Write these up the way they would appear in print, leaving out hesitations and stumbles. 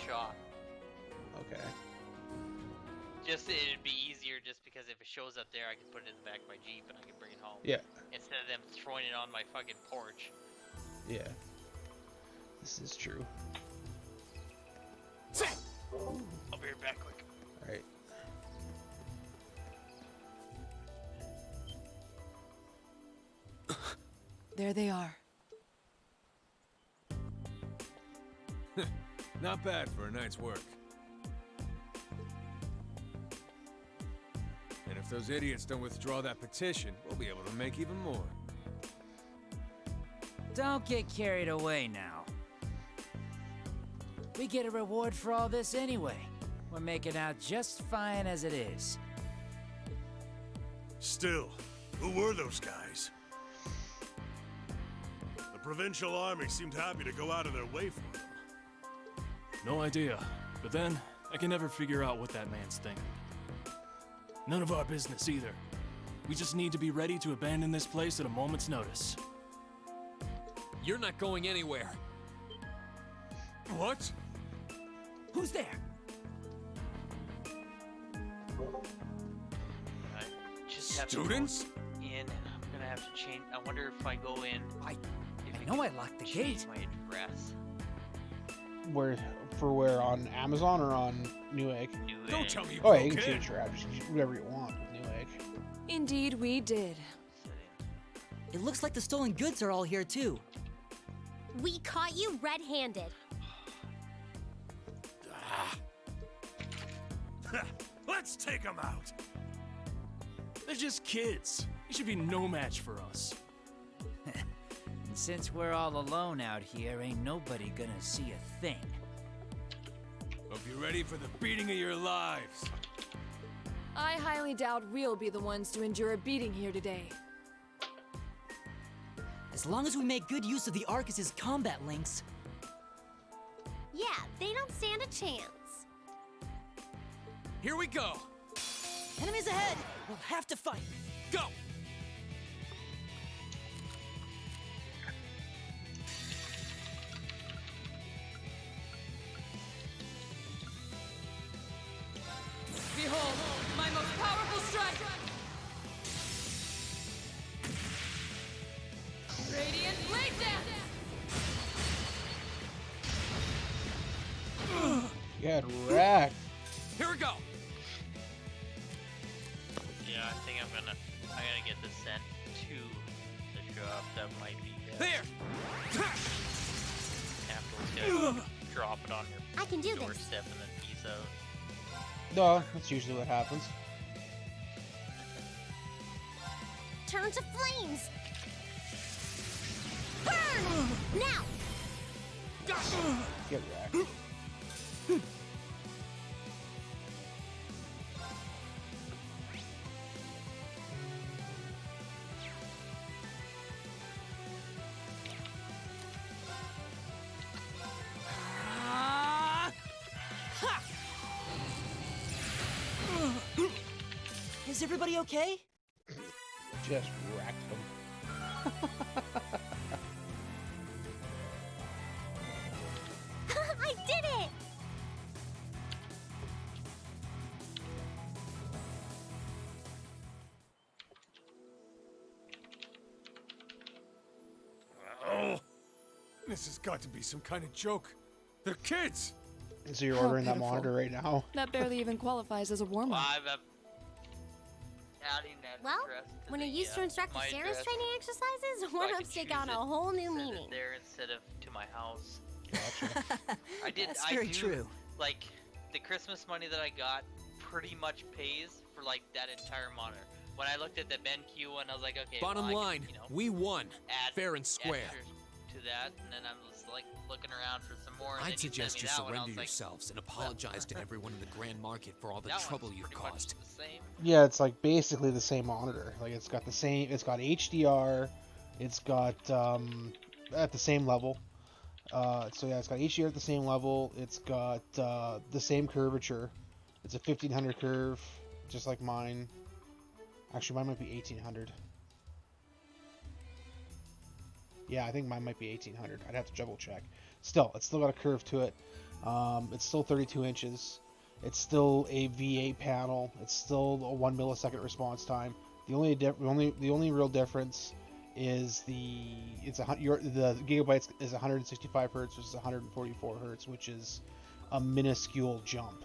shop. Okay. Just it'd be easier just because if it shows up there, I can put it in the back of my Jeep and I can bring it home. Yeah. Instead of them throwing it on my fucking porch. Yeah. This is true. I'll be right back quick. All right. There they are. Not bad for a night's work. And if those idiots don't withdraw that petition, we'll be able to make even more. Don't get carried away now. We get a reward for all this anyway. We're making out just fine as it is. Still, who were those guys? The provincial army seemed happy to go out of their way for them. No idea. But then, I can never figure out what that man's thinking. None of our business either. We just need to be ready to abandon this place at a moment's notice. You're not going anywhere. What? Who's there? I just have Students? to go in. I'm gonna have to change. I wonder if I go in. I If know it I locked the change gate. my address. Where on Amazon or on Newegg? Don't tell me you Oh, yeah, broke you can in. change your address, whatever you want with Newegg. Indeed, we did. It looks like the stolen goods are all here too. We caught you red-handed. Let's take them out. They're just kids. They should be no match for us. And since we're all alone out here, ain't nobody gonna see a thing. Hope you're ready for the beating of your lives. I highly doubt we'll be the ones to endure a beating here today. As long as we make good use of the Arcus's combat links. Yeah, they don't stand a chance. Here we go. Enemies ahead! We'll have to fight. Go. Behold, my most powerful strike! Radiant Blade Dance! Get wrecked. Here we go. Yeah, I think I'm gonna get this sent to the shop. That might be good. There. Afterwards, drop it on your I can do this. doorstep and then peace out. No, that's usually what happens. Turn to flames! Burn! Now! Get wrecked. Is everybody okay? Just wrecked them. I did it! Oh, this has got to be some kind of joke. They're kids. So you're How ordering that pitiful. monitor right now? That barely even qualifies as a Well, warm-up. I'm adding that Well, address to when I the, used to instruct the my Sarah's address, training exercises, so I warm-ups can take choose on a it, whole new send meaning. it there instead of to my house. Gotcha. That's I very do, true. Like, the Christmas money that I got pretty much pays for, like, that entire monitor. When I looked at the BenQ one, I was like, okay, Bottom well, I line, can, you know, we won. add Fair and square. extras to that, and then I was, like, looking around for some more, and then I'd you sent suggest me you that one, I surrender was like, yourselves and apologize to everyone in the Grand Market for all the that trouble one's you've pretty much caused. the same. Yeah, it's like basically the same monitor. Like it's got the same. It's got HDR. It's got at the same level. So yeah, it's got HDR at the same level. It's got the same curvature. It's a 1500 curve, just like mine. Actually, mine might be 1800. Yeah, I think mine might be 1800. I'd have to double check. Still, it's still got a curve to it. It's still 32 inches. It's still a V8 panel. It's still a 1 millisecond response time. The only real difference is the gigabytes is 165 hertz versus 144 hertz, which is a minuscule jump.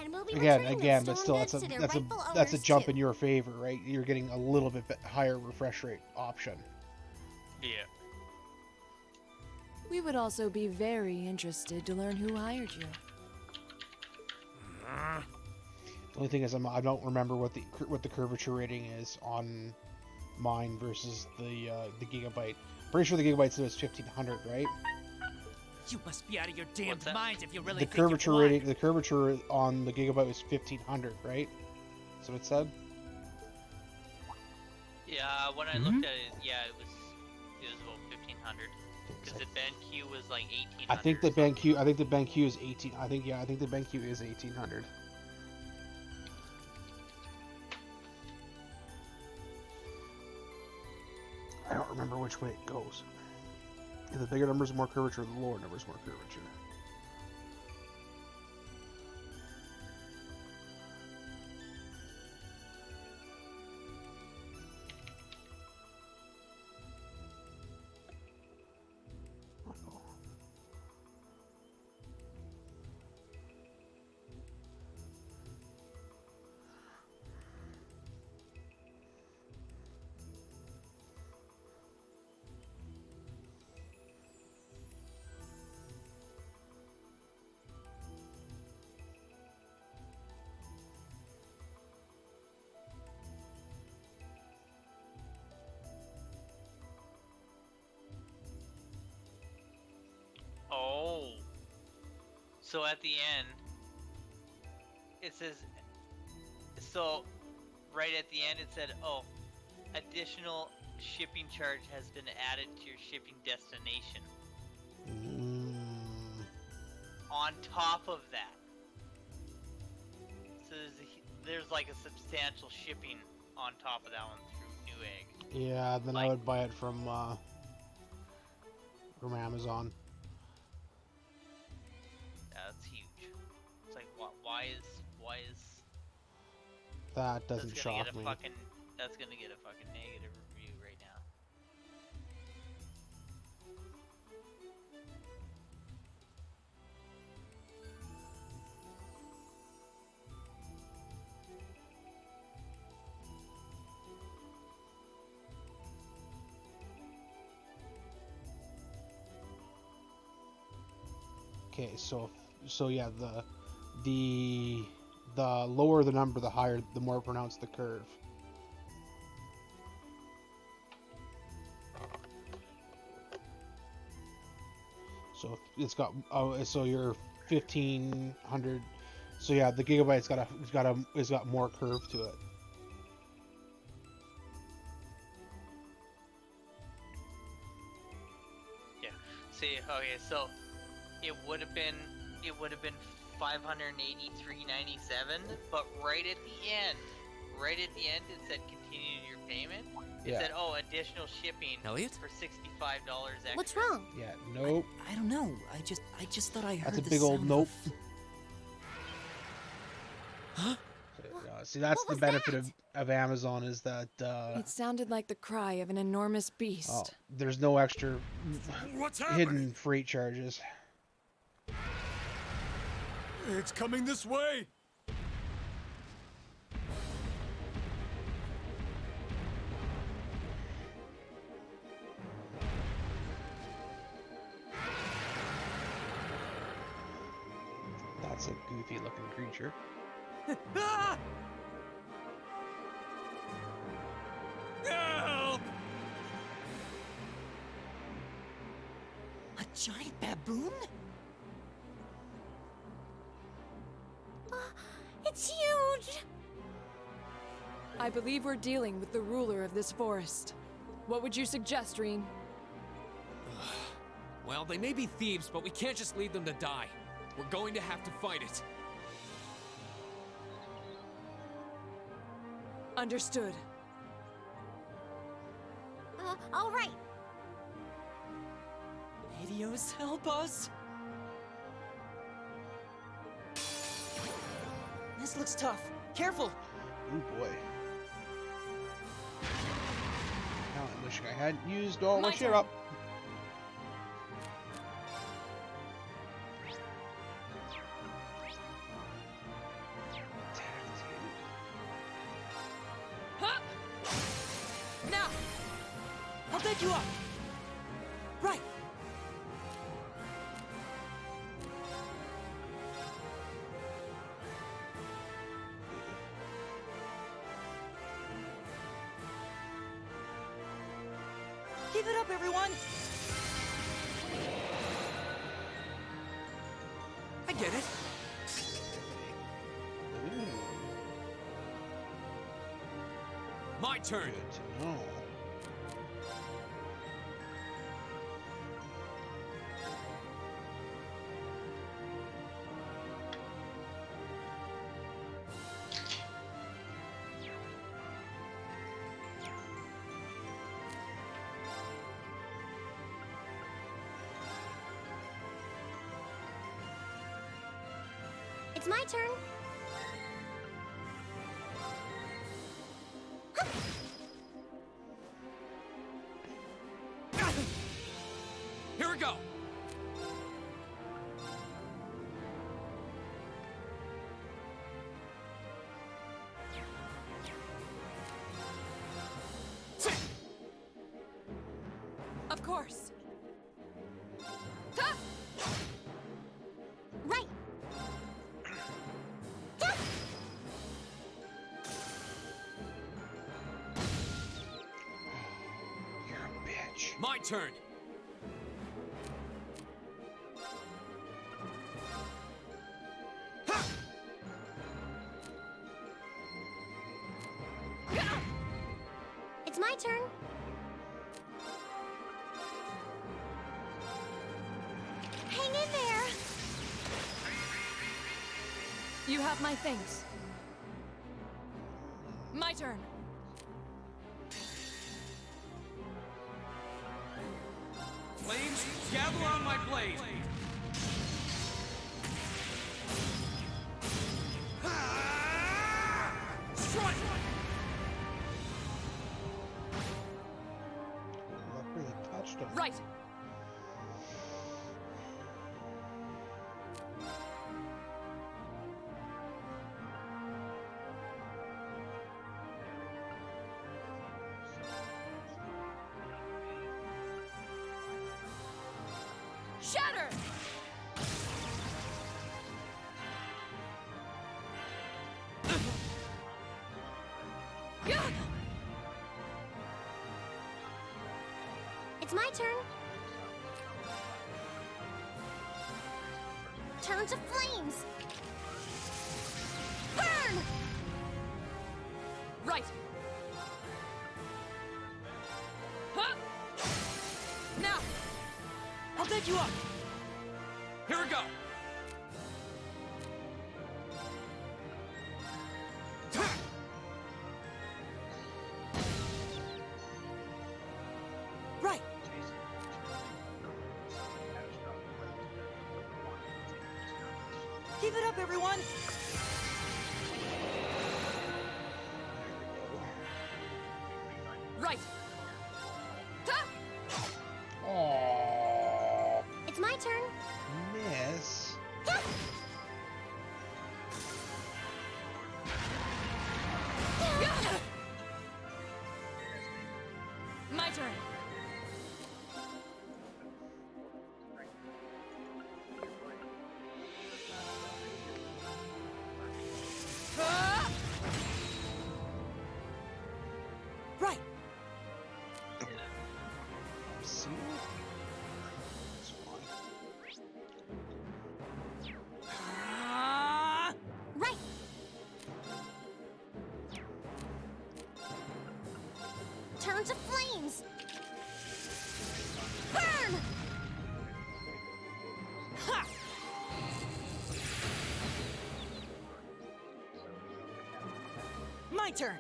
And we'll be Again, returning again, those but stolen still, goods to their rightful that's a owners, jump too. in your favor, right? You're getting a little bit higher refresh rate option. Yeah. We would also be very interested to learn who hired you. The only thing is, I don't remember what the curvature rating is on mine versus the gigabyte. Pretty sure the gigabyte said it was 1500, right? You must be out of your damned What's that? minds if you really The think you're curvature blind. rating, the curvature on the gigabyte was 1500, right? That's what it said. Yeah, when I looked at it, yeah, it was about 1500. Because the BenQ was like 1800. I think the BenQ is 18. I think the BenQ is 1800. I don't remember which way it goes. The bigger numbers, more curvature. The lower numbers, more curvature. Oh. So at the end, it says, so right at the end it said, oh, additional shipping charge has been added to your shipping destination. On top of that. So there's like a substantial shipping on top of that one through Newegg. Yeah, then I Like- would buy it from Amazon. Yeah, that's huge. It's like, why is That doesn't that's gonna shock get a me. that's gonna get a fucking negative review right now. Okay, so yeah, the lower the number, the higher, the more pronounced the curve. So it's got so you're 1500. So yeah, the gigabyte's got more curve to it. Yeah. See, okay, so it would have been 583.97, but right at the end it said continue your payment. It Yeah. said, oh, additional shipping Elliot? for $65 extra. What's wrong? Yeah, nope. I don't know. I just thought I heard That's a the big old sound nope. of See, that's What the was benefit that? of Amazon is that It sounded like the cry of an enormous beast. there's no extra What's happening? hidden freight charges. It's coming this way. That's a goofy looking creature. Ah! Help! a giant baboon. It's huge! I believe we're dealing with the ruler of this forest. What would you suggest, Reen? Well, they may be thieves, but we can't just leave them to die. We're going to have to fight it. Understood. All right. Helios, help us! This looks tough. Careful. Ooh boy. Now I'm wishing I hadn't used all my cheer up. Huh. Now, I'll bed you up. Right. Give it up, everyone! I get it. My turn. Good to know. It's my turn. Here we go. Of course. Right. You're a bitch. My turn. It's my turn. Hang in there. You have my thanks. My turn. Flames, gather on my blade. Strike! That really touched him. Right. Shatter! It's my turn. Turn to flames. Burn! Right. Huh? Now. I'll bed you up. Here we go. Right. Give it up, everyone. Right. Huh? Aww. It's my turn. Miss. My turn. Right. See? That's fine. Right. Turn to flames. Burn! Ha! My turn.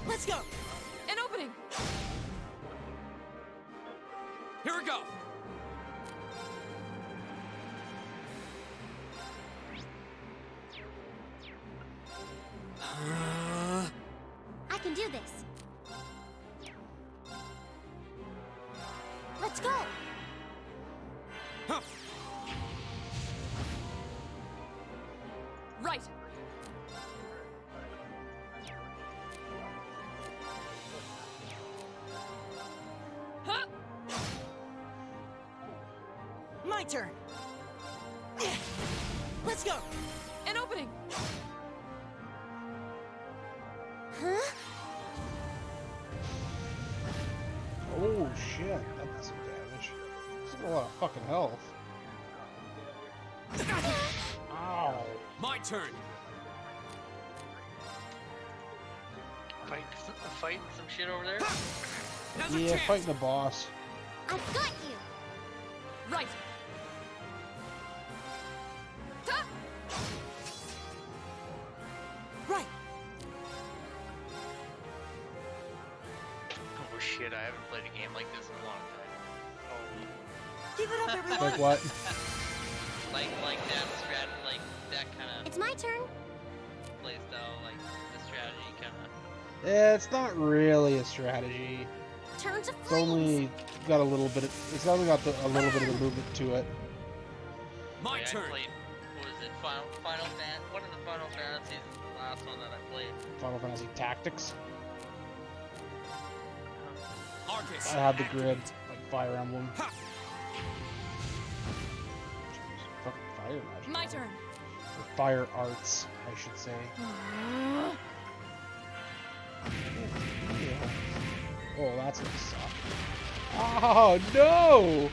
Let's go. An opening. Here we go. I can do this. Let's go. Right. Huh? My turn. Let's go. An opening. Huh? Oh shit, that does some damage. That's a lot of fucking health. Ow. My turn. Fighting some shit over there. Now's our Yeah, chance. fighting the boss. I've got you. Right. Ha! Right. Oh shit! I haven't played a game like this in a long time. Give it up, everyone. Like what? Like that strategy, like that kind of It's my turn. play style, like the strategy kind of. Yeah, it's not really a strategy. Turn to It's flames. only got a little bit of, it's only got a little bit of the movement to it. My I turn. played, what is it? Final Fan. One of the Final Fantasies is the last one that I played. Final Fantasy Tactics. Arcus. I had the grid, like Fire Emblem. Ha! Jeez, fucking fire magic. My turn. Or fire arts, I should say. Yeah. Oh, that's gonna suck. Oh no!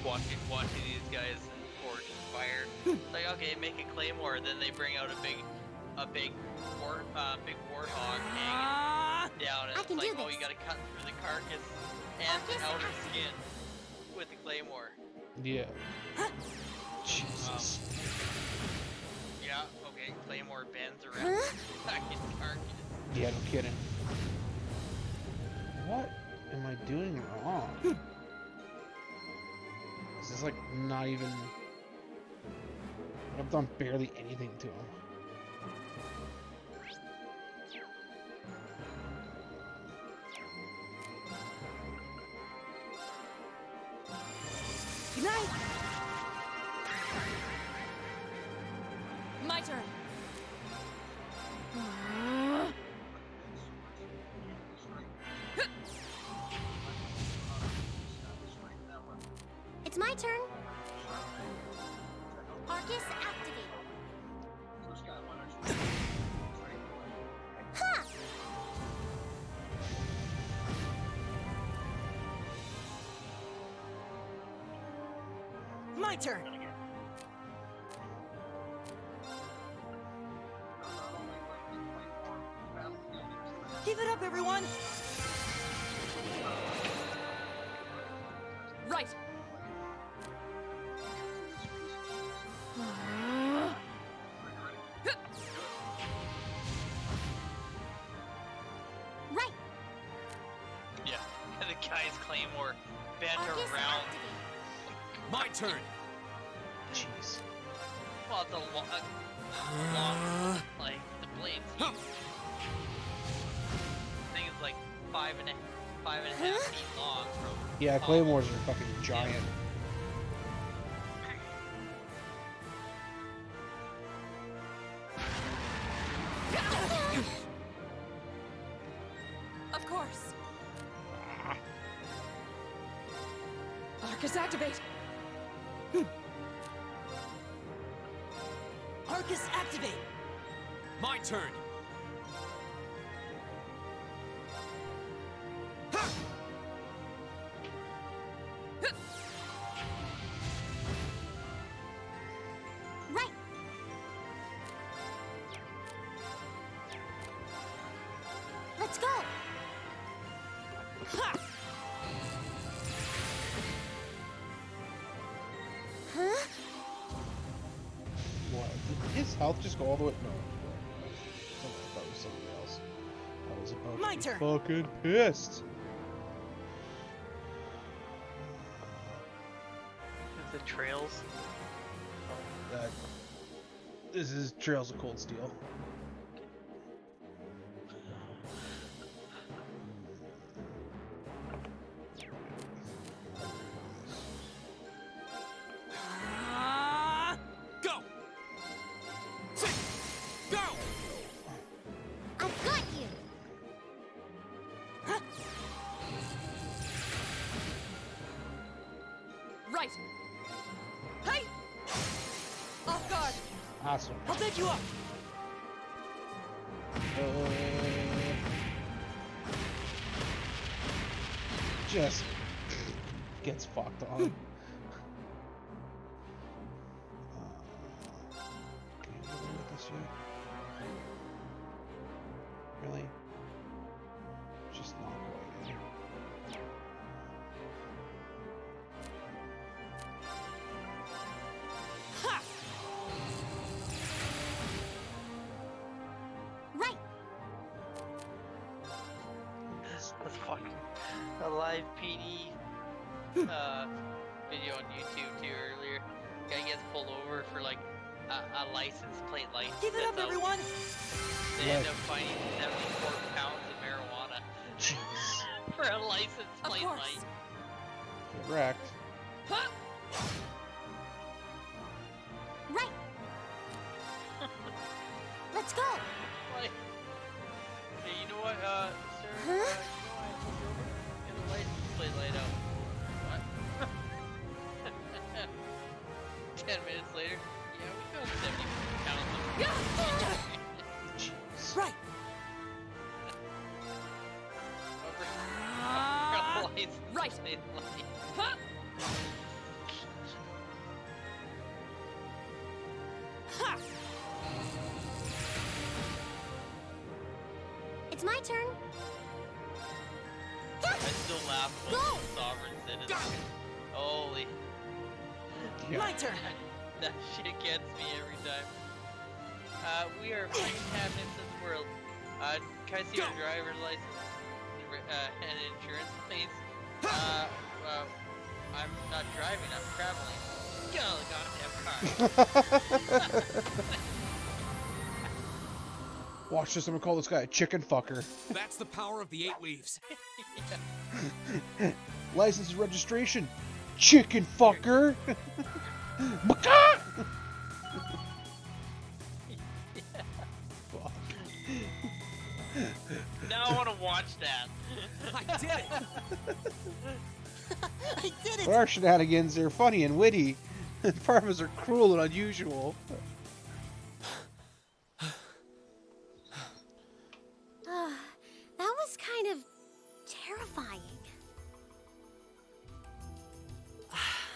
Watching these guys forge fire. Like, okay, make a claymore, then they bring out a big warthog hanging down, and I it's can like, do oh, this. you gotta cut through the carcass and the outer skin with the claymore. Yeah. Jesus. Yeah, okay, claymore bends around Huh? back in carcass. Yeah, no kidding. What am I doing wrong? This is like not even. I've done barely anything to him. Good night. My turn. It's my turn. Arcus activate. Ha! My turn. Give it up, everyone. Right. Right. Yeah, the guy's claymore bent Arcus around. activate. My turn. Jeez. Well, it's a long, like the blades. Huh. Thing is like five and a half feet long. From Yeah, top. claymores are fucking giant. Of course. Arcus activate. Arcus activate. My turn. Right. Let's go. Ha! Huh? What? Did his health just go all the way? No. I thought it was somebody else. I was about My to be turn. fucking pissed. The trails. That This is Trails of Cold Steel. Go! Sit! Go! I've got you. Right. Hey! Off guard. Awesome. I'll pick you up. Just gets fucked on. Okay, what with this yet? Really? Just not going in. Right. That's fucking a live PD video on YouTube too earlier. Guy gets pulled over for like a license plate light. Give it up, that's out. everyone. They end up finding 74 pounds of marijuana Jeez. for a license Of plate course. light. Get wrecked. Huh? Right. Let's go. Like, hey, you know what, sir? Huh? You know I pulled you over? Get a license plate light out. What? 10 minutes later, yeah, we found 74 pounds of Jeez. Right. license Right. plate light. Huh? Ha! It's my turn. I still laugh about Go! the sovereign citizen. Holy. My turn. That shit gets me every time. We are free cabinets in the world. Can I see your driver's license and insurance, please? I'm not driving, I'm traveling. Get out of the goddamn car. Watch this, I'm gonna call this guy a chicken fucker. That's the power of the 8 leaves. License and registration. Chicken fucker. Baka! Fuck. Now I want to watch that. I did it. I did it. But our shenanigans are funny and witty. And farmers are cruel and unusual. That was kind of terrifying.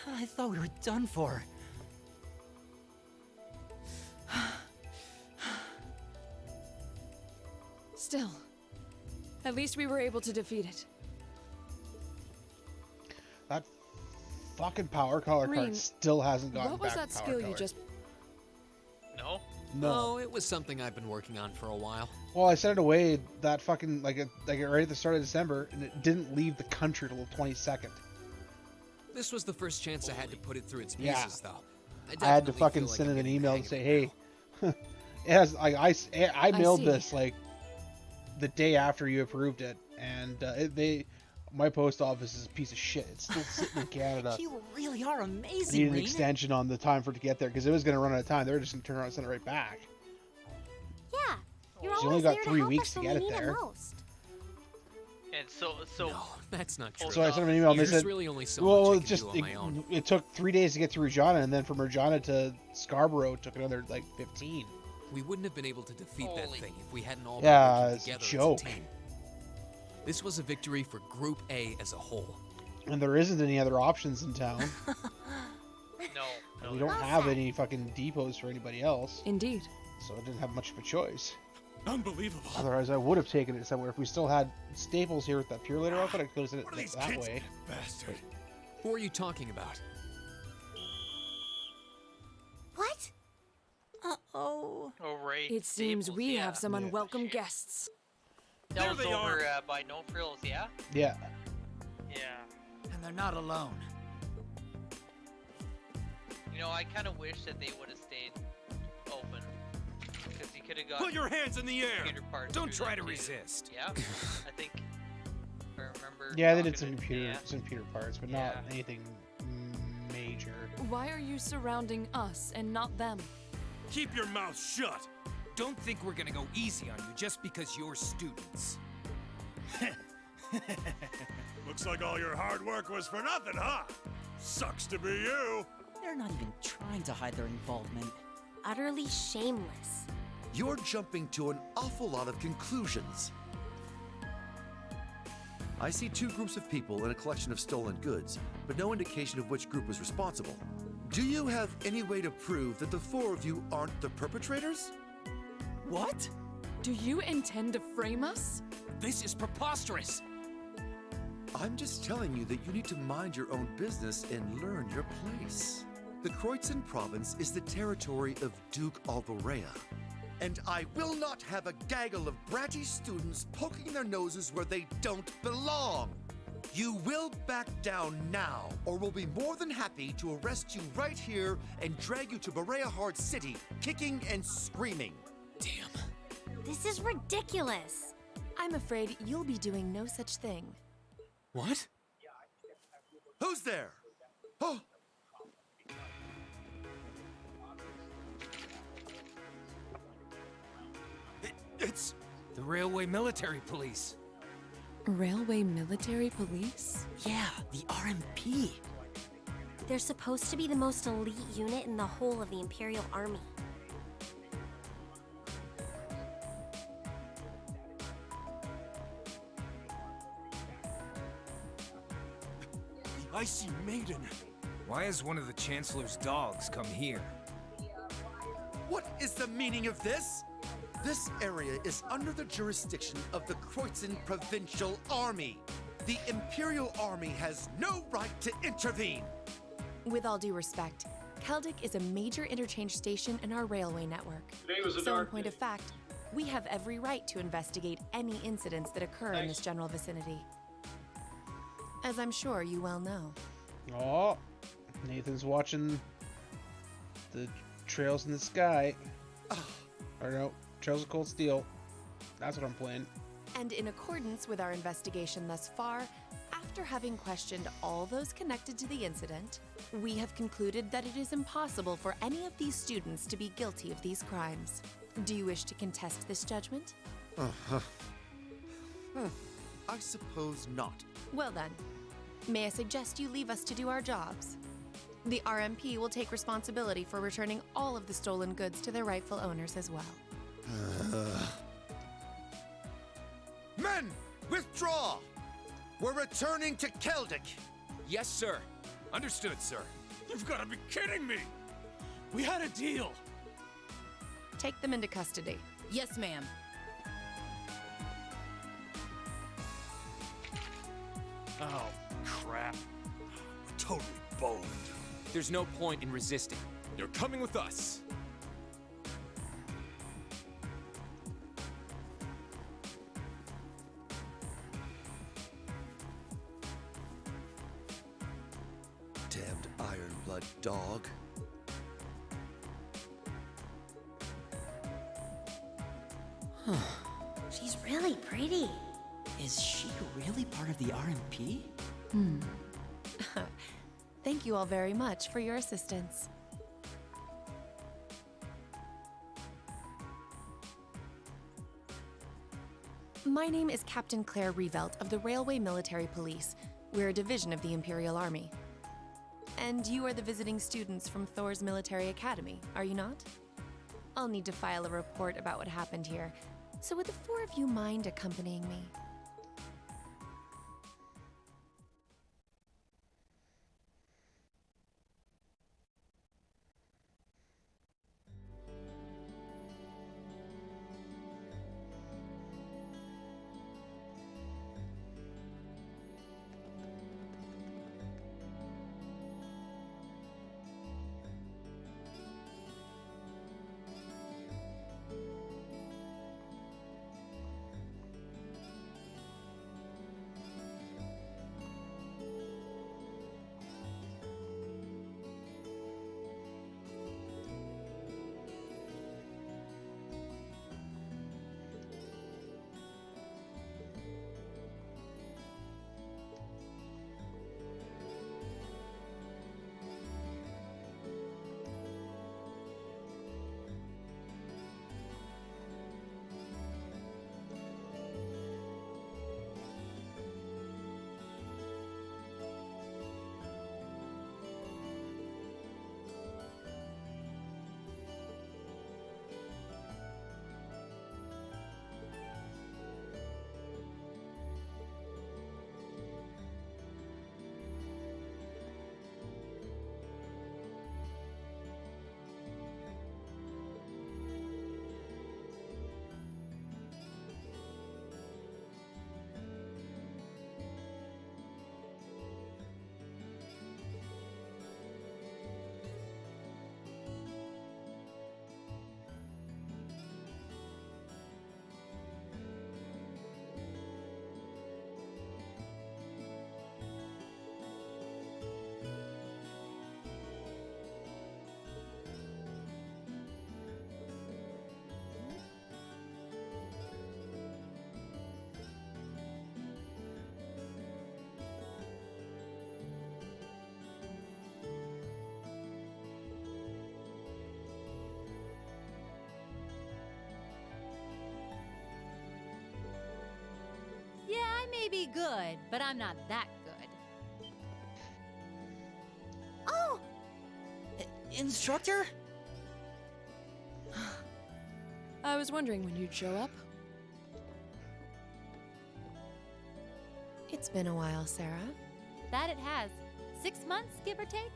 I thought we were done for. Still, at least we were able to defeat it. That fucking power color Green, card still hasn't gotten What was back that to power skill you color. just... No? No. Oh, it was something I've been working on for a while. Well, I sent it away that fucking like right at the start of December, and it didn't leave the country till the 22nd. This was the first chance I had to put it through its Yeah. paces, though. I had to definitely fucking feel like send I'm it an getting the email hang to of say, it hey, now. it has like I mailed see. this like the day after you approved it, and my post office is a piece of shit. It's still sitting in Canada. You really are I amazing, need an Reen. extension on the time for it to get there because it was going to run out of time. They were just going to turn around and send it right back. Yeah, you're She's always only got there 3 to help weeks us to when get we it need there. most. And so No, that's not true. Post So I sent them an email and they There's said, really only so well, much I it can just do on my own. it took 3 days to get to Regina, and then from Regina to Scarborough it took another like 15. We wouldn't have been able to defeat that Holy- thing if we hadn't all Yeah, been working it's a together joke. as a team. This was a victory for Group A as a whole. And there isn't any other options in town. no. We don't Well have said. any fucking depots for anybody else, Indeed. so I didn't have much of a choice. Unbelievable. Otherwise, I would have taken it somewhere. If we still had Staples here with that Pure Later outfit, I could have sent What are it these that kids? way. Bastard. Who are you talking about? What? Uh-oh. Oh, right. It seems Staples, we yeah. have some Yeah. unwelcome guests. That There was they over are. by No Frills, yeah? Yeah. Yeah. And they're not alone. You know, I kind of wish that they would have stayed open. could have got Put your hands in the air! computer parts. Don't through try that, to too. resist. Yeah, I think. I remember. Yeah, they did talking some computer parts, but not Yeah. anything major. Why are you surrounding us and not them? Keep your mouth shut! Don't think we're gonna go easy on you just because you're students. Looks like all your hard work was for nothing, huh? Sucks to be you! They're not even trying to hide their involvement. Utterly shameless. You're jumping to an awful lot of conclusions. I see two groups of people in a collection of stolen goods, but no indication of which group was responsible. Do you have any way to prove that the four of you aren't the perpetrators? What? Do you intend to frame us? This is preposterous. I'm just telling you that you need to mind your own business and learn your place. The Kreutzen province is the territory of Duke Alvarea. And I will not have a gaggle of bratty students poking their noses where they don't belong. You will back down now, or we'll be more than happy to arrest you right here and drag you to Berea City, kicking and screaming. Damn. This is ridiculous. I'm afraid you'll be doing no such thing. What? Who's there? Oh! It's the Railway Military Police. Railway Military Police? Yeah, the RMP. They're supposed to be the most elite unit in the whole of the Imperial Army. The Icy Maiden. Why has one of the Chancellor's dogs come here? What is the meaning of this? This area is under the jurisdiction of the Kreutzen Provincial Army. The Imperial Army has no right to intervene. With all due respect, Keldic is a major interchange station in our railway network. So in point of fact, we have every right to investigate any incidents that occur in this general vicinity. As I'm sure you well know. Oh, Nathan's watching the Trails in the Sky. Or no, Trails of Cold Steel. That's what I'm playing. And in accordance with our investigation thus far, after having questioned all those connected to the incident, we have concluded that it is impossible for any of these students to be guilty of these crimes. Do you wish to contest this judgment? I suppose not. Well then, may I suggest you leave us to do our jobs? The RMP will take responsibility for returning all of the stolen goods to their rightful owners as well. Men, withdraw! We're returning to Keldic. Yes, sir. Understood, sir. You've got to be kidding me! We had a deal. Take them into custody. Yes, ma'am. Oh, crap. We're totally boned. There's no point in resisting. You're coming with us. Damned Ironblood dog. She's really pretty. Is she really part of the RMP? Thank you all very much for your assistance. My name is Captain Claire Revelt of the Railway Military Police. We're a division of the Imperial Army. And you are the visiting students from Thor's Military Academy, are you not? I'll need to file a report about what happened here, so would the four of you mind accompanying me? good, but I'm not that good. Oh! Instructor? I was wondering when you'd show up. It's been a while, Sarah. That it has. 6 months, give or take?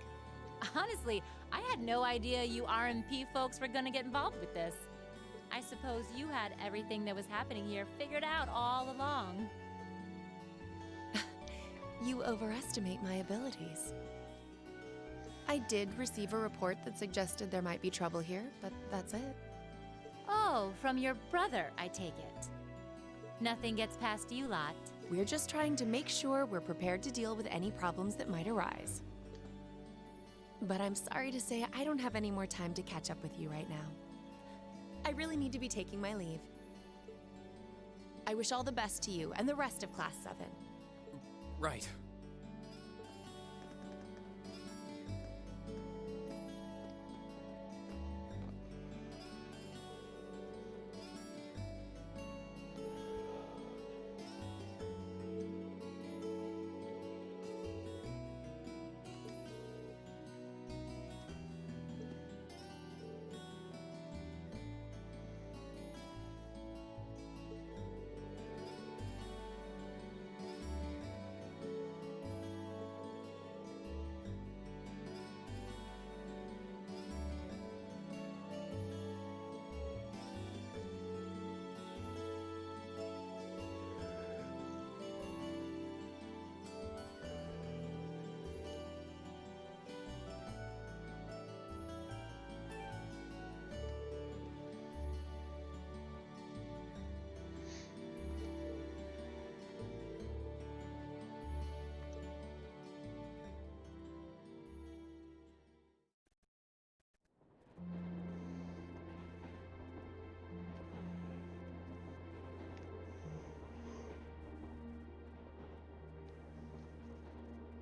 Honestly, I had no idea you RMP folks were gonna get involved with this. I suppose you had everything that was happening here figured out all along. You overestimate my abilities. I did receive a report that suggested there might be trouble here, but that's it. Oh, from your brother, I take it. Nothing gets past you lot. We're just trying to make sure we're prepared to deal with any problems that might arise. But I'm sorry to say I don't have any more time to catch up with you right now. I really need to be taking my leave. I wish all the best to you and the rest of Class 7. Right.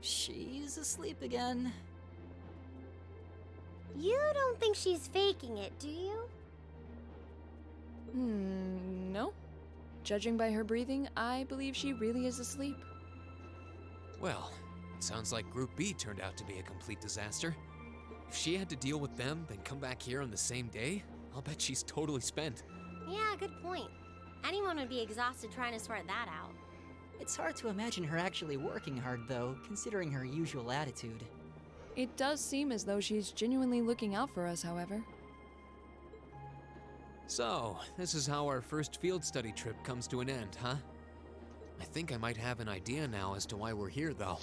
She's asleep again. You don't think she's faking it, do you? No. Judging by her breathing, I believe she really is asleep. Well, it sounds like Group B turned out to be a complete disaster. If she had to deal with them, then come back here on the same day, I'll bet she's totally spent. Yeah, good point. Anyone would be exhausted trying to sort that out. It's hard to imagine her actually working hard, though, considering her usual attitude. It does seem as though she's genuinely looking out for us, however. So, this is how our first field study trip comes to an end, huh? I think I might have an idea now as to why we're here, though.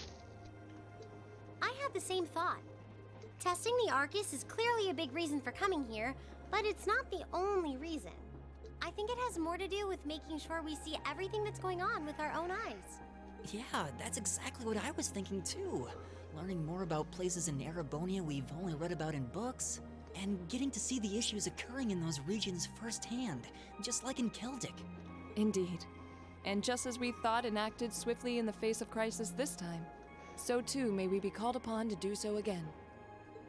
I had the same thought. Testing the Arcus is clearly a big reason for coming here, but it's not the only reason. I think it has more to do with making sure we see everything that's going on with our own eyes. Yeah, that's exactly what I was thinking too. Learning more about places in Erebonia we've only read about in books, and getting to see the issues occurring in those regions firsthand, just like in Celtic. Indeed. And just as we thought and acted swiftly in the face of crisis this time, so too may we be called upon to do so again.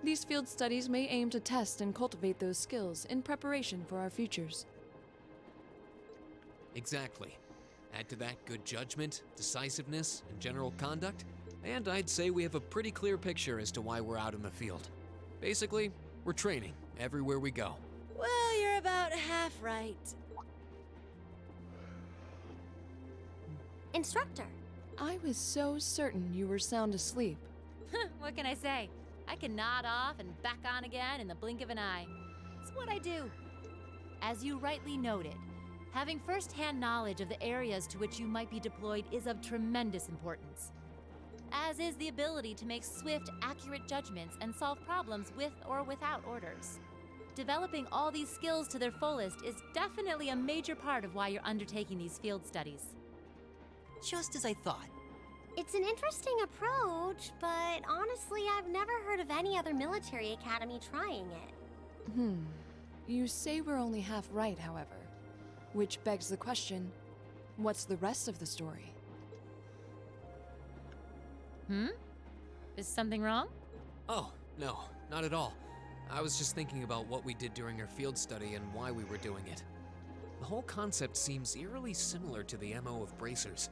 These field studies may aim to test and cultivate those skills in preparation for our futures. Exactly. Add to that good judgment, decisiveness, and general conduct, and I'd say we have a pretty clear picture as to why we're out in the field. Basically, we're training everywhere we go. Well, you're about half right. Instructor. I was so certain you were sound asleep. What can I say? I can nod off and back on again in the blink of an eye. It's what I do. As you rightly noted, having first-hand knowledge of the areas to which you might be deployed is of tremendous importance, as is the ability to make swift, accurate judgments and solve problems with or without orders. Developing all these skills to their fullest is definitely a major part of why you're undertaking these field studies. Just as I thought. It's an interesting approach, but honestly, I've never heard of any other military academy trying it. You say we're only half right, however. Which begs the question, what's the rest of the story? Is something wrong? Oh, no, not at all. I was just thinking about what we did during our field study and why we were doing it. The whole concept seems eerily similar to the MO of bracers.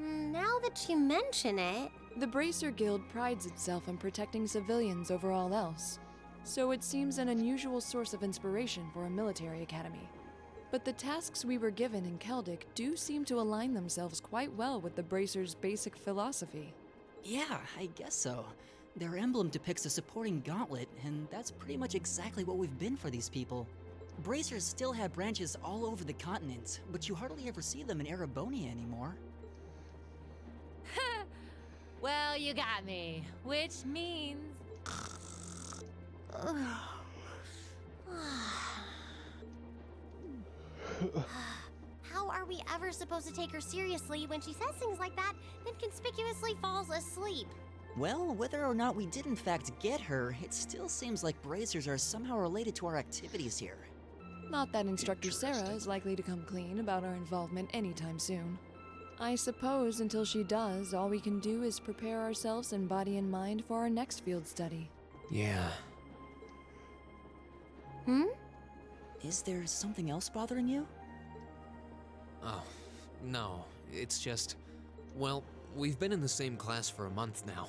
Now that you mention it... The Bracer Guild prides itself on protecting civilians over all else, so it seems an unusual source of inspiration for a military academy. But the tasks we were given in Keldic do seem to align themselves quite well with the Bracer's basic philosophy. Yeah, I guess so. Their emblem depicts a supporting gauntlet, and that's pretty much exactly what we've been for these people. Bracers still have branches all over the continent, but you hardly ever see them in Erebonia anymore. Well, you got me. Which means... How are we ever supposed to take her seriously when she says things like that, then conspicuously falls asleep? Well, whether or not we did in fact get her, it still seems like bracers are somehow related to our activities here. Not that Instructor Sarah is likely to come clean about our involvement anytime soon. I suppose until she does, all we can do is prepare ourselves in body and mind for our next field study. Yeah. Is there something else bothering you? Oh, no. It's just... Well, we've been in the same class for a month now.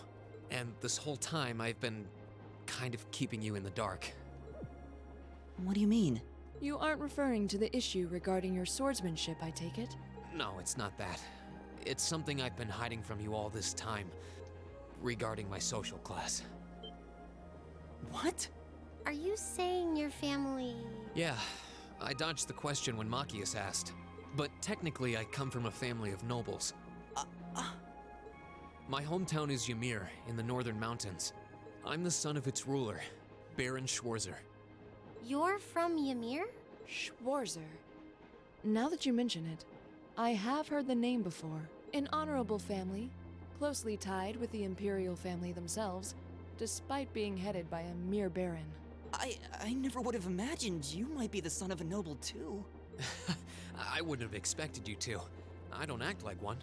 And this whole time I've been kind of keeping you in the dark. What do you mean? You aren't referring to the issue regarding your swordsmanship, I take it? No, it's not that. It's something I've been hiding from you all this time. Regarding my social class. What? Are you saying your family... Yeah, I dodged the question when Machias asked. But technically I come from a family of nobles. My hometown is Ymir, in the northern mountains. I'm the son of its ruler, Baron Schwarzer. You're from Ymir? Schwarzer. Now that you mention it, I have heard the name before. An honorable family, closely tied with the Imperial family themselves, despite being headed by a mere baron. I never would have imagined you might be the son of a noble too. I wouldn't have expected you to. I don't act like one.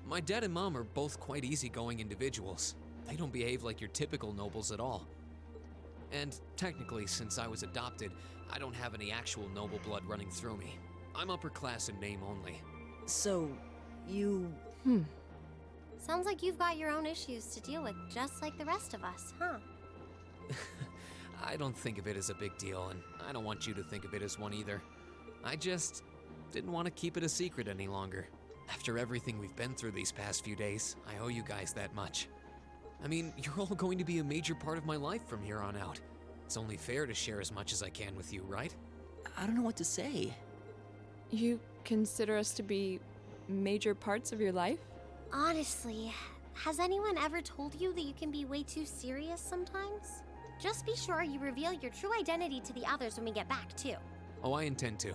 My dad and mom are both quite easygoing individuals. They don't behave like your typical nobles at all. And technically, since I was adopted, I don't have any actual noble blood running through me. I'm upper class in name only. So, you... Sounds like you've got your own issues to deal with, just like the rest of us, huh? I don't think of it as a big deal, and I don't want you to think of it as one either. I just didn't want to keep it a secret any longer. After everything we've been through these past few days, I owe you guys that much. I mean, you're all going to be a major part of my life from here on out. It's only fair to share as much as I can with you, right? I don't know what to say. You consider us to be major parts of your life? Honestly, has anyone ever told you that you can be way too serious sometimes? Just be sure you reveal your true identity to the others when we get back, too. Oh, I intend to.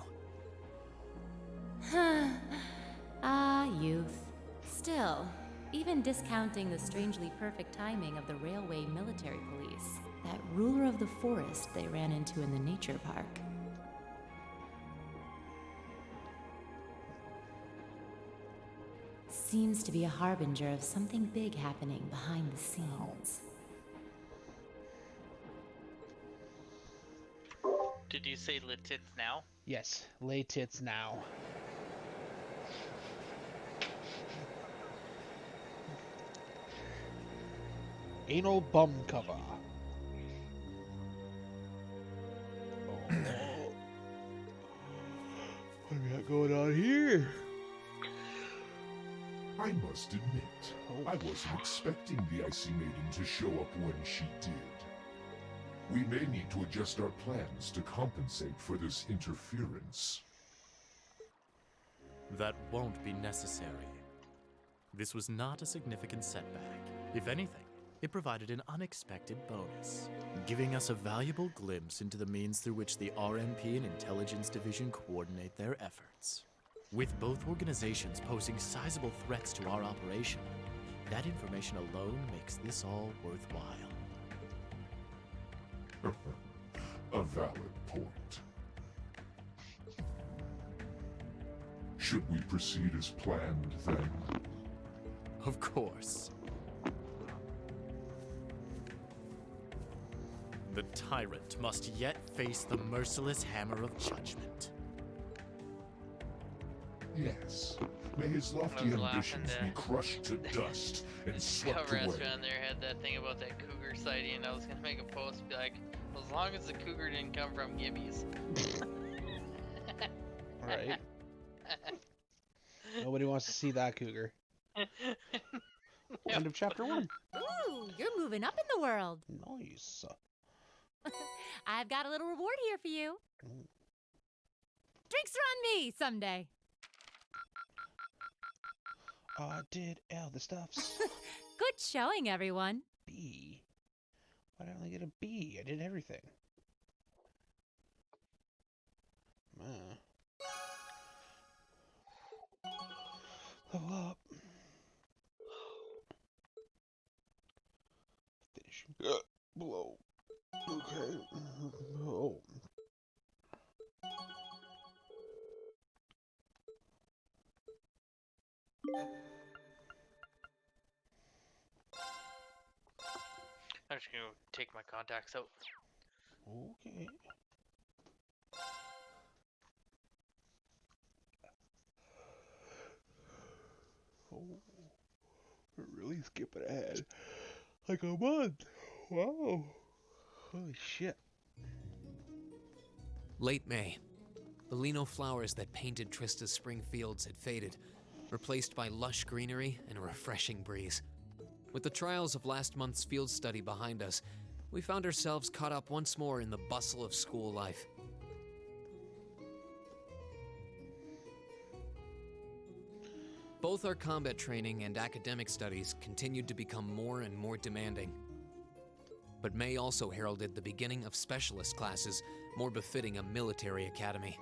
Youth. Still, even discounting the strangely perfect timing of the railway military police, that ruler of the forest they ran into in the nature park. Seems to be a harbinger of something big happening behind the scenes. Did you say lit tits now? Yes, lay tits now. Anal bum cover. What we got going on here? I must admit, I wasn't expecting the Icy Maiden to show up when she did. We may need to adjust our plans to compensate for this interference. That won't be necessary. This was not a significant setback. If anything, it provided an unexpected bonus, giving us a valuable glimpse into the means through which the RMP and Intelligence Division coordinate their efforts. With both organizations posing sizable threats to our operation, that information alone makes this all worthwhile. A valid point. Should we proceed as planned, then? Of course. The tyrant must yet face the merciless hammer of judgment. Yes, May his I lofty was laughing ambitions be crushed to dust and swept Cover away. restaurant there had that thing about that cougar sighting, and I was gonna make a post and be like, as long as the cougar didn't come from Gibby's. Right. Nobody wants to see that cougar. End of chapter 1. Ooh, you're moving up in the world. Nice. I've got a little reward here for you. Drinks are on me someday. I did all the stuffs. Good showing, everyone. B. Why did I only get a B? I did everything. Level up. Finishing blow. Okay. Oh. I'm just gonna take my contacts out. Okay. Oh, we're really skipping ahead. Like a month. Wow. Holy shit. Late May. The lino flowers that painted Trista's spring fields had faded, replaced by lush greenery and a refreshing breeze. With the trials of last month's field study behind us, we found ourselves caught up once more in the bustle of school life. Both our combat training and academic studies continued to become more and more demanding. But May also heralded the beginning of specialist classes, more befitting a military academy.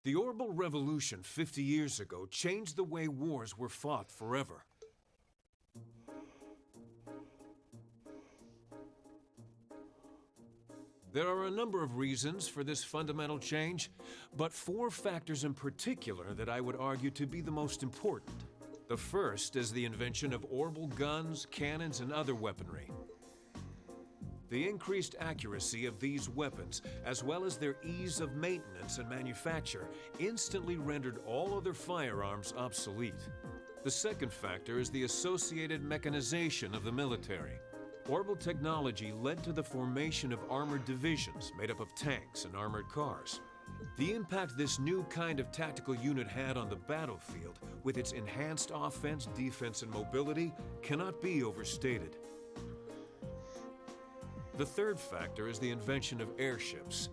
The Orbital Revolution 50 years ago changed the way wars were fought forever. There are a number of reasons for this fundamental change, but 4 factors in particular that I would argue to be the most important. The first is the invention of orbital guns, cannons, and other weaponry. The increased accuracy of these weapons, as well as their ease of maintenance and manufacture, instantly rendered all other firearms obsolete. The second factor is the associated mechanization of the military. Orbital technology led to the formation of armored divisions made up of tanks and armored cars. The impact this new kind of tactical unit had on the battlefield, with its enhanced offense, defense, and mobility, cannot be overstated. The third factor is the invention of airships.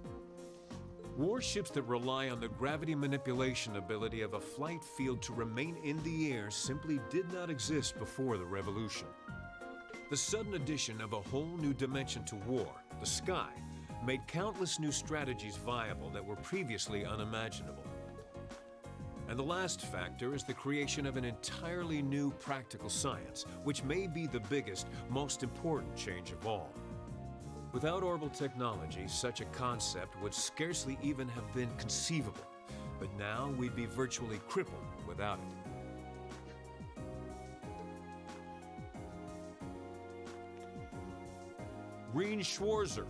Warships that rely on the gravity manipulation ability of a flight field to remain in the air simply did not exist before the revolution. The sudden addition of a whole new dimension to war, the sky, made countless new strategies viable that were previously unimaginable. And the last factor is the creation of an entirely new practical science, which may be the biggest, most important change of all. Without orbital technology, such a concept would scarcely even have been conceivable, but now we'd be virtually crippled without it. Green Schwarzer,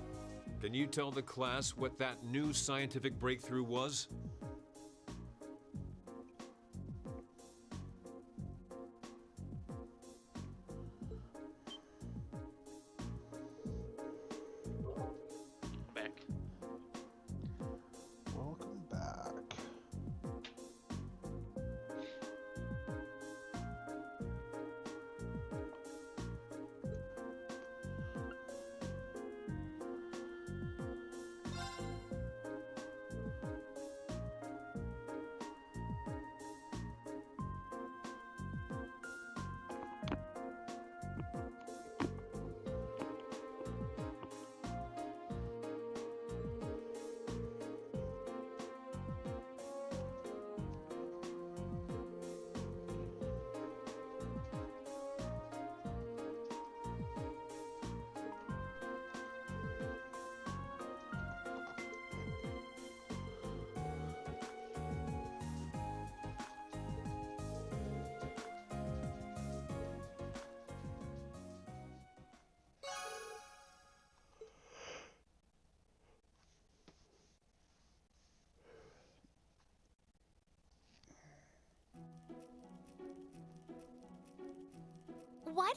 can you tell the class what that new scientific breakthrough was? Back. Welcome back.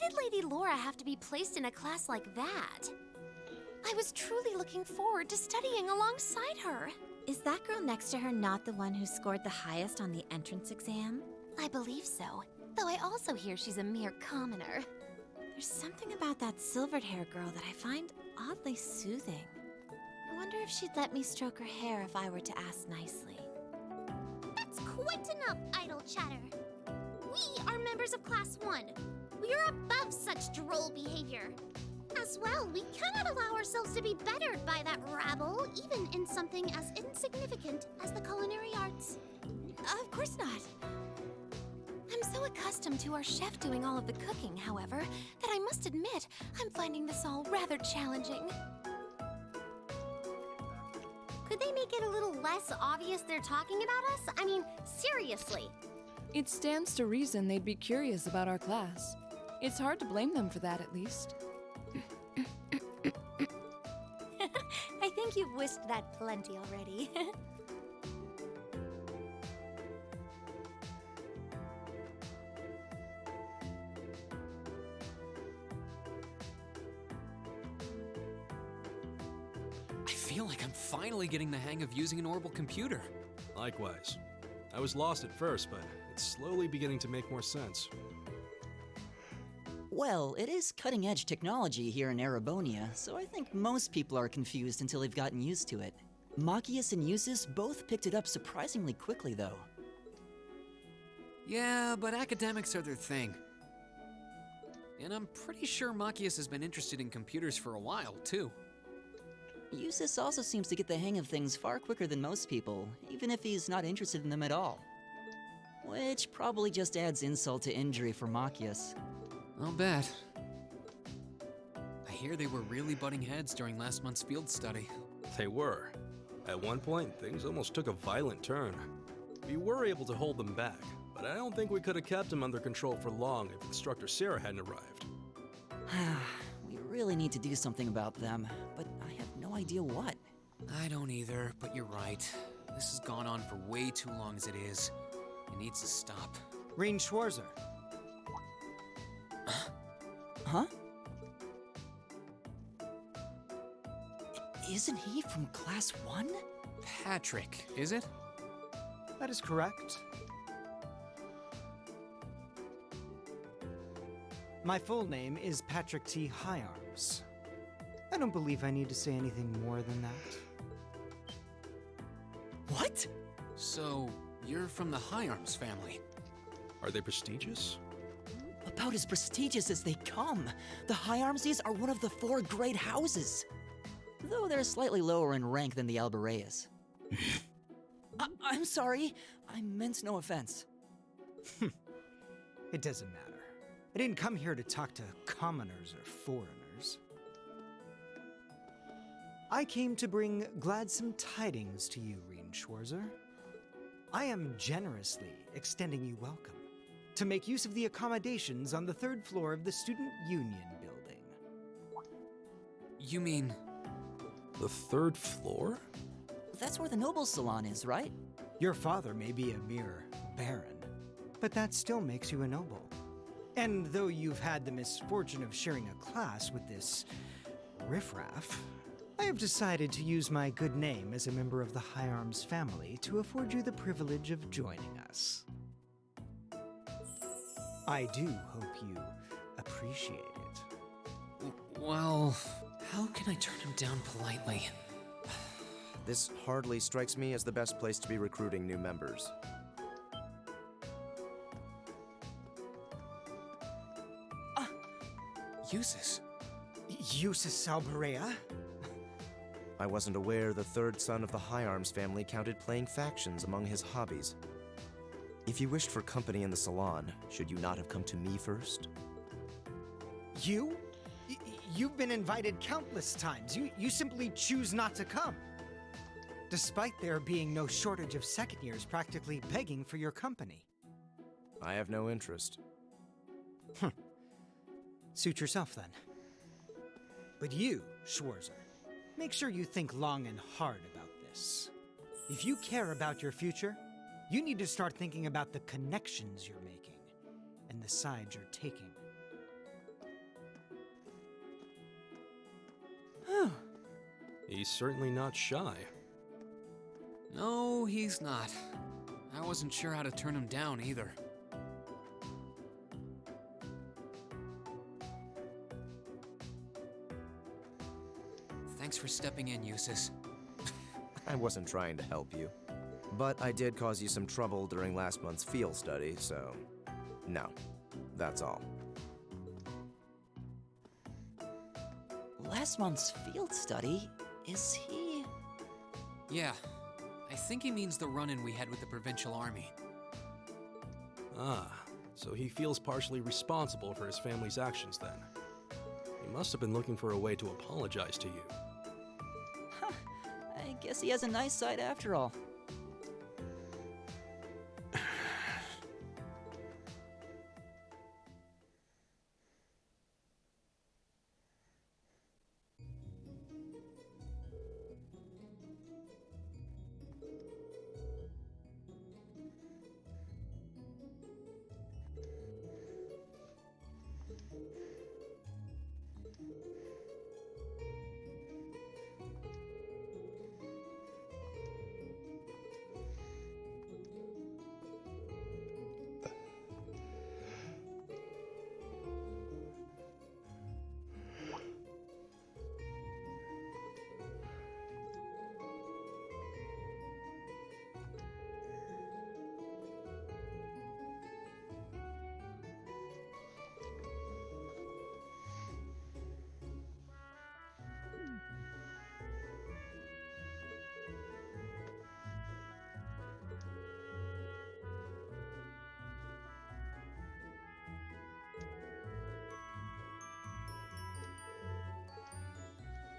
did Lady Laura have to be placed in a class like that? I was truly looking forward to studying alongside her. Is that girl next to her not the one who scored the highest on the entrance exam? I believe so, though I also hear she's a mere commoner. There's something about that silvered hair girl that I find oddly soothing. I wonder if she'd let me stroke her hair if I were to ask nicely. That's quite enough idle chatter. We are members of Class 1. We are above such droll behavior. As well, we cannot allow ourselves to be bettered by that rabble, even in something as insignificant as the culinary arts. Of course not. I'm so accustomed to our chef doing all of the cooking, however, that I must admit I'm finding this all rather challenging. Could they make it a little less obvious they're talking about us? I mean, seriously. It stands to reason they'd be curious about our class. It's hard to blame them for that, at least. I think you've wished that plenty already. I feel like I'm finally getting the hang of using an orbital computer. Likewise. I was lost at first, but it's slowly beginning to make more sense. Well, it is cutting-edge technology here in Erebonia, so I think most people are confused until they've gotten used to it. Machias and Eustace both picked it up surprisingly quickly, though. Yeah, but academics are their thing. And I'm pretty sure Machias has been interested in computers for a while, too. Eustace also seems to get the hang of things far quicker than most people, even if he's not interested in them at all. Which probably just adds insult to injury for Machias. I'll bet. I hear they were really butting heads during last month's field study. They were. At one point, things almost took a violent turn. We were able to hold them back, but I don't think we could have kept them under control for long if Instructor Sarah hadn't arrived. We really need to do something about them, but I have no idea what. I don't either, but you're right. This has gone on for way too long as it is. It needs to stop. Rein Schwarzer. Huh? Isn't he from Class 1? Patrick, is it? That is correct. My full name is Patrick T. Hyarms. I don't believe I need to say anything more than that. What? So, you're from the Hyarms family. Are they prestigious? About as prestigious as they come. The Hyarmses are one of the 4 great houses. Though they're slightly lower in rank than the Albareas. I'm sorry. I meant no offense. It doesn't matter. I didn't come here to talk to commoners or foreigners. I came to bring gladsome tidings to you, Rein Schwarzer. I am generously extending you welcome to make use of the accommodations on the 3rd floor of the Student Union building. You mean... The 3rd floor? That's where the Nobles Salon is, right? Your father may be a mere baron, but that still makes you a noble. And though you've had the misfortune of sharing a class with this riffraff, I have decided to use my good name as a member of the Hyarms family to afford you the privilege of joining us. I do hope you appreciate it. Well, how can I turn him down politely? This hardly strikes me as the best place to be recruiting new members. Eustace. Eustace Albarea? I wasn't aware the 3rd son of the Hyarms family counted playing factions among his hobbies. If you wished for company in the salon, should you not have come to me first? You? You've been invited countless times. You simply choose not to come. Despite there being no shortage of second years practically begging for your company. I have no interest. Suit yourself then. But you, Schwarzer, make sure you think long and hard about this. If you care about your future, you need to start thinking about the connections you're making and the sides you're taking. He's certainly not shy. No, he's not. I wasn't sure how to turn him down either. Thanks for stepping in, Eustace. I wasn't trying to help you. But I did cause you some trouble during last month's field study, so no. That's all. Last month's field study? Is he... Yeah, I think he means the run-in we had with the Provincial Army. Ah, so he feels partially responsible for his family's actions then. He must have been looking for a way to apologize to you. Huh, I guess he has a nice side after all.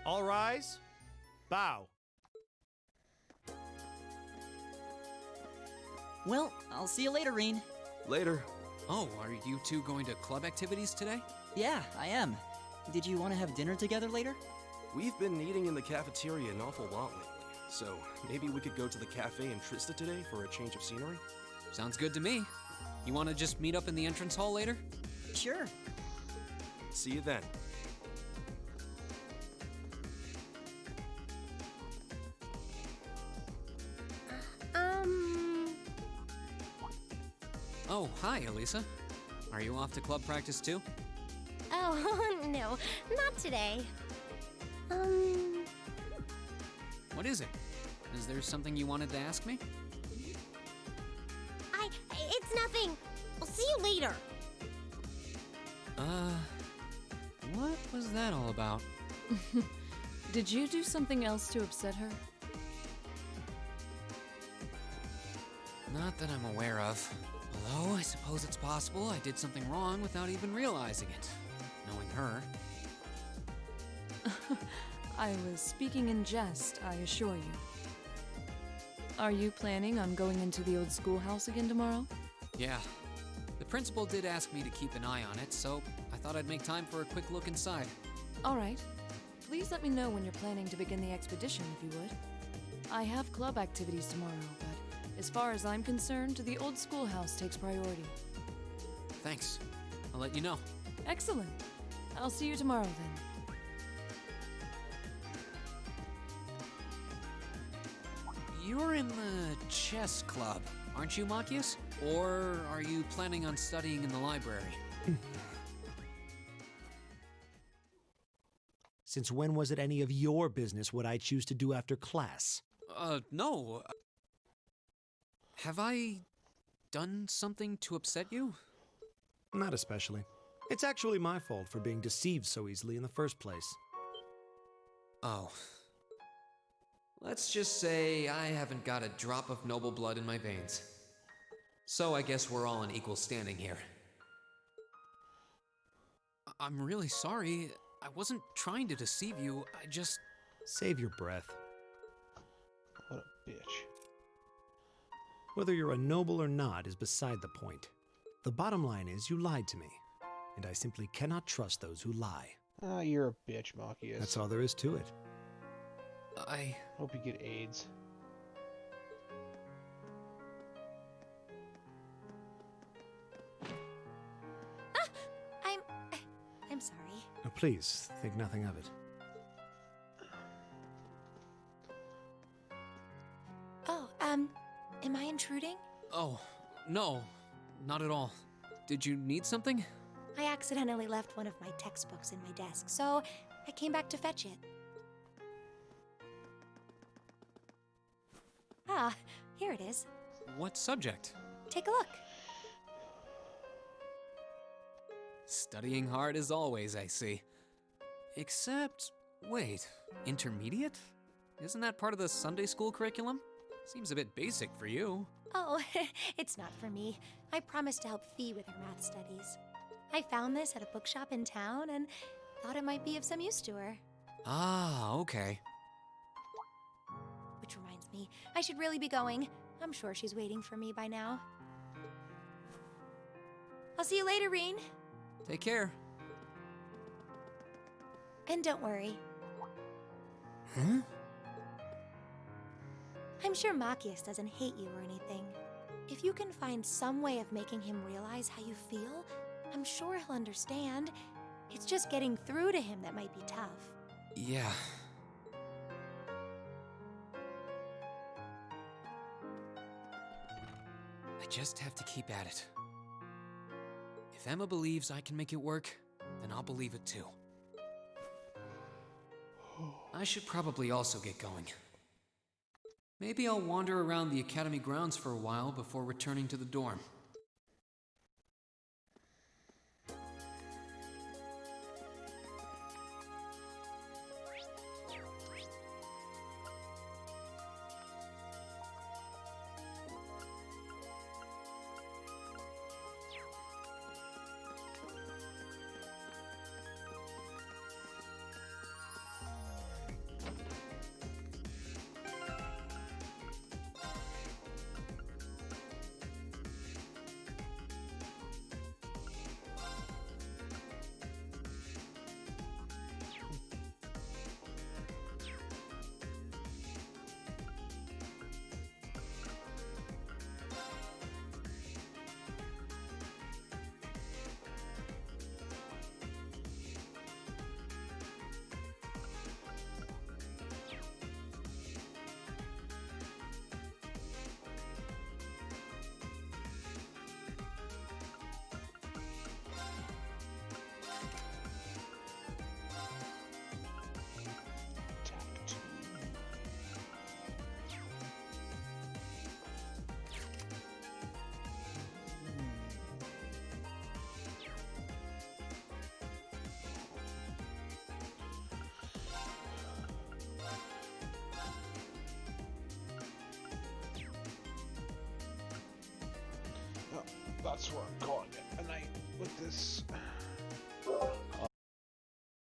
All rise. Bow. Well, I'll see you later, Reen. Later. Oh, are you two going to club activities today? Yeah, I am. Did you want to have dinner together later? We've been eating in the cafeteria an awful lot lately, so maybe we could go to the cafe in Trista today for a change of scenery? Sounds good to me. You want to just meet up in the entrance hall later? Sure. See you then. Oh, hi, Elisa. Are you off to club practice too? Oh, no, not today. What is it? Is there something you wanted to ask me? It's nothing. I'll see you later. What was that all about? Did you do something else to upset her? Not that I'm aware of. Although, I suppose it's possible I did something wrong without even realizing it. Knowing her. I was speaking in jest, I assure you. Are you planning on going into the old schoolhouse again tomorrow? Yeah. The principal did ask me to keep an eye on it, so I thought I'd make time for a quick look inside. All right. Please let me know when you're planning to begin the expedition, if you would. I have club activities tomorrow, but as far as I'm concerned, the old schoolhouse takes priority. Thanks. I'll let you know. Excellent. I'll see you tomorrow then. You're in the chess club, aren't you, Machias? Or are you planning on studying in the library? Since when was it any of your business what I choose to do after class? No. Have I done something to upset you? Not especially. It's actually my fault for being deceived so easily in the first place. Oh. Let's just say I haven't got a drop of noble blood in my veins. So I guess we're all in equal standing here. I'm really sorry. I wasn't trying to deceive you. I just... Save your breath. What a bitch. Whether you're a noble or not is beside the point. The bottom line is you lied to me, and I simply cannot trust those who lie. Ah, you're a bitch, Machias. That's all there is to it. I hope you get AIDS. I'm sorry. Now, please, think nothing of it. Am I intruding? Oh, no, not at all. Did you need something? I accidentally left one of my textbooks in my desk, so I came back to fetch it. Ah, here it is. What subject? Take a look. Studying hard as always, I see. Except, wait, intermediate? Isn't that part of the Sunday school curriculum? Seems a bit basic for you. Oh, it's not for me. I promised to help Fee with her math studies. I found this at a bookshop in town and thought it might be of some use to her. Ah, okay. Which reminds me, I should really be going. I'm sure she's waiting for me by now. I'll see you later, Reen. Take care. And don't worry. Huh? I'm sure Machias doesn't hate you or anything. If you can find some way of making him realize how you feel, I'm sure he'll understand. It's just getting through to him that might be tough. Yeah. I just have to keep at it. If Emma believes I can make it work, then I'll believe it too. I should probably also get going. Maybe I'll wander around the academy grounds for a while before returning to the dorm. That's where I'm going at night with this.